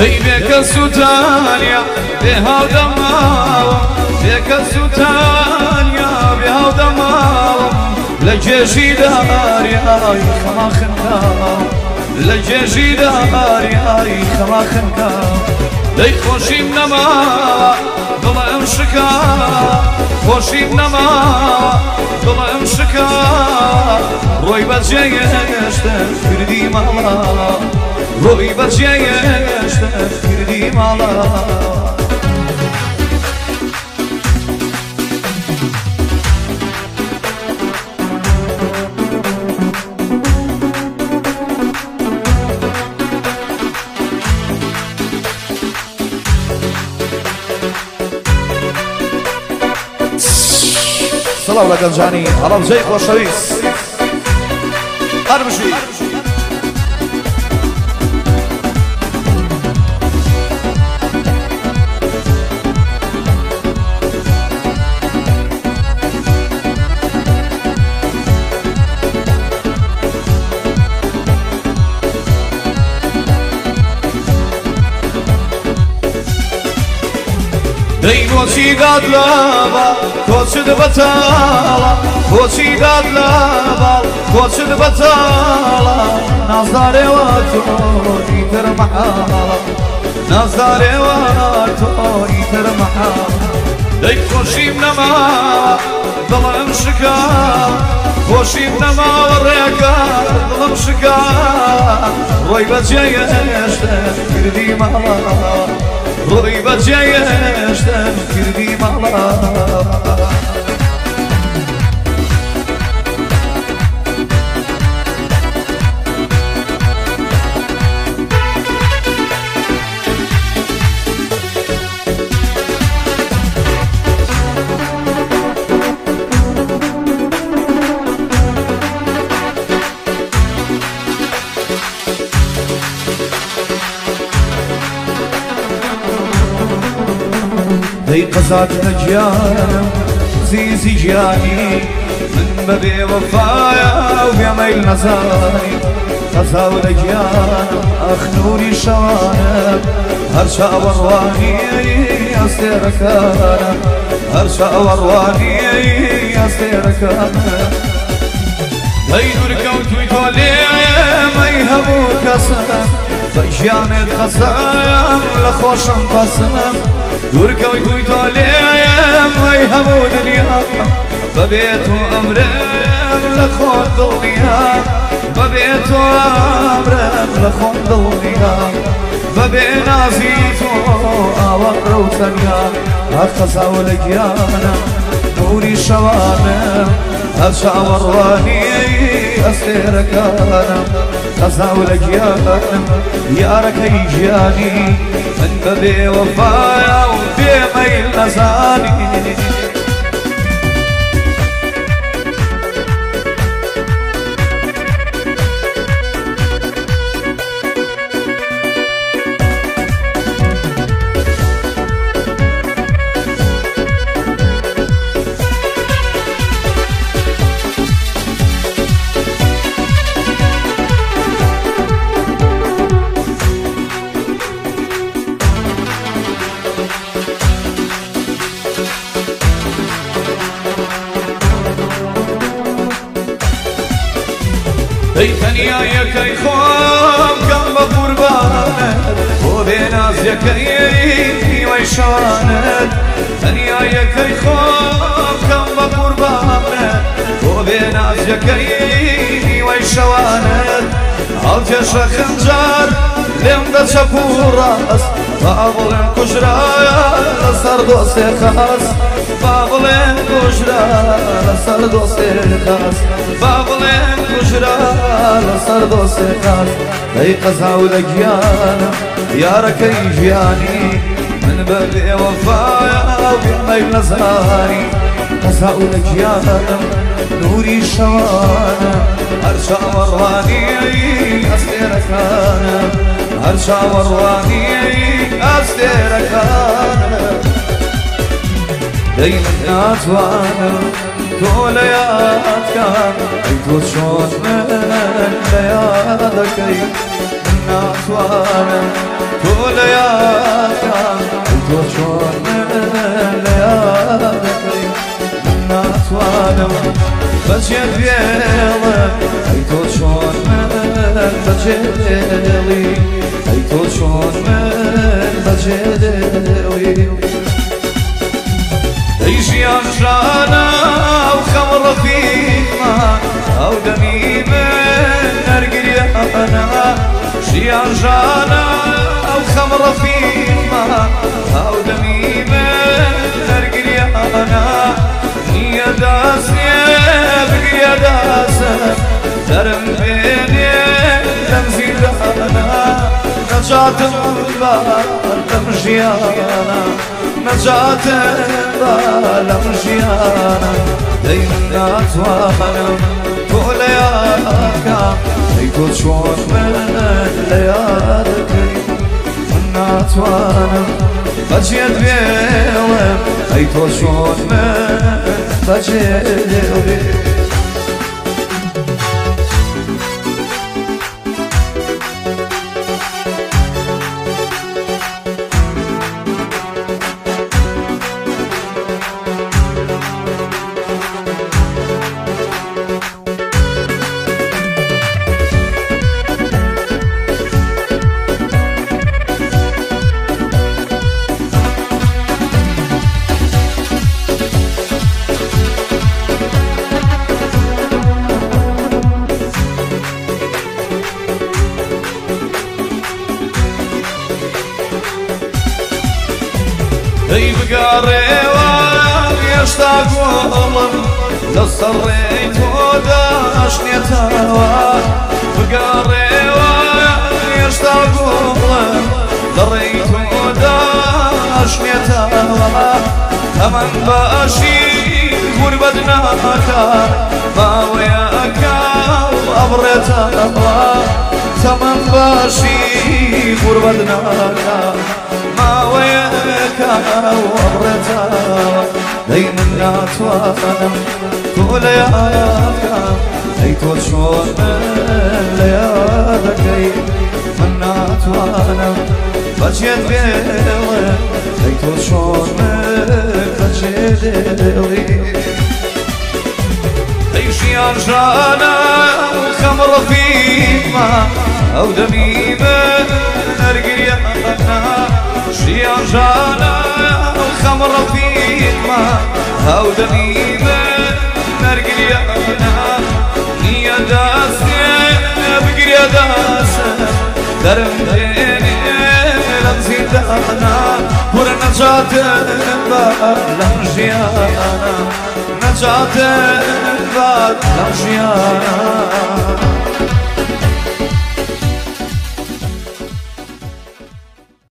هي بك السوتانيا بها ودماوة بك السوتانيا بها ودماوة لجيشي داري هاي خما خنكا لجيشي داري هاي خما خنكا دي خوشي منما دل امشكا خوشي منما دل امشكا روي بجيشتك كردي مالا روی بچه‌اش تفکری مالا سلام لگنجانی حالا زیق و شویس قربشی دي بوشي قاد لابا كوشد بطالا بوشي قاد لابا كوشد بطالا نظاري واتو يتر محالا نظاري واتو يتر محالا دي خوشي بنما ضل امشكا خوشي بنما وريكا ضل امشكا روي بجيش تفكردي مالا روی بچه‌اش تفکری مالا ذي قزات نجيانا زيزي جاني من ببي وفايا وبيميل نزاني قزا ونجيانا أخنوري شوانا هرشا ورواني أستيركانا هرشا ورواني أستيركانا ذي دورك وتويتولي ما يهمو كسنا فجيان الخصايا لخوشم قسم دورك وتويتولي ما يهمو دنيا ببيت أمرم لخون دنيا ببيت أمرم لخون دنيا ببينا زيتو أور وتنيا أخصا ولجيانا نوري شوانا أرشا ورواني أستيركانا خصا ولجيانا يا ركي جاني من ببي وفايا وفي ميل نزاني ثنيا يا كي خوام قلب قربانه وبيناز يا كي ويشانه ثنيا يا كي خوام قلب قربانه وبيناز يا كي ويشانه الجيش خنجر لمدة شبور راس بابلين كجرايا لسر دوستي خاص بابلين كجرايا لسر دوستي خاص بابلين كجرايا لسر دوستي خاص هي قزا ولجيانا يا ركي جياني من بلي وفايا وبيميل نزاني قزا ولجيانا نوري شوانا أرشا ورواني أستيركانا أرشا ورواني أستيركانا دايما ناتوانا توليات كان عيدو شوت من ليادكي ناتوانا تو لياتك تو شون لياتك ناتوانم بجد بيلا اي تو شون بجدلي اي تو شون بجدلي ايشي عشانا وخمر فيما او دمي من نرقريانا شي عشانا وخمر فيما او دمي من نرقريانا يا داس يا بقيا داس درم بيني تمزيدانا نجات بالمشيانا نجات بالمشيانا دايما اتوانا طول ليالك هيكون شوط من ليالك من اتوانا بجيت بيلم هيكون شوط من بجيت اي بقاريوان يشتاق والله لصريت وداشني توا بقاريوان يشتاق والله ضريت وداشني توا ثمن باشي غربتناك ما وياك وابرتها ثمن باشي غربتناك ما وياك وابرتها دايما ناتوانا طول ليالك اي طول شوط من ليالك من ناتوانا بجيت بيلي اي طول شوط من بجيت اي شي عرجانا وخمر فيما او دمي من نرقريانا شي عرجانا وخمر فيما او دمي من نرقريانا نيا داس يا بقريا داس درم ديني لمزيدانا ورا نجات بالمشيانا نجات بالمشيانا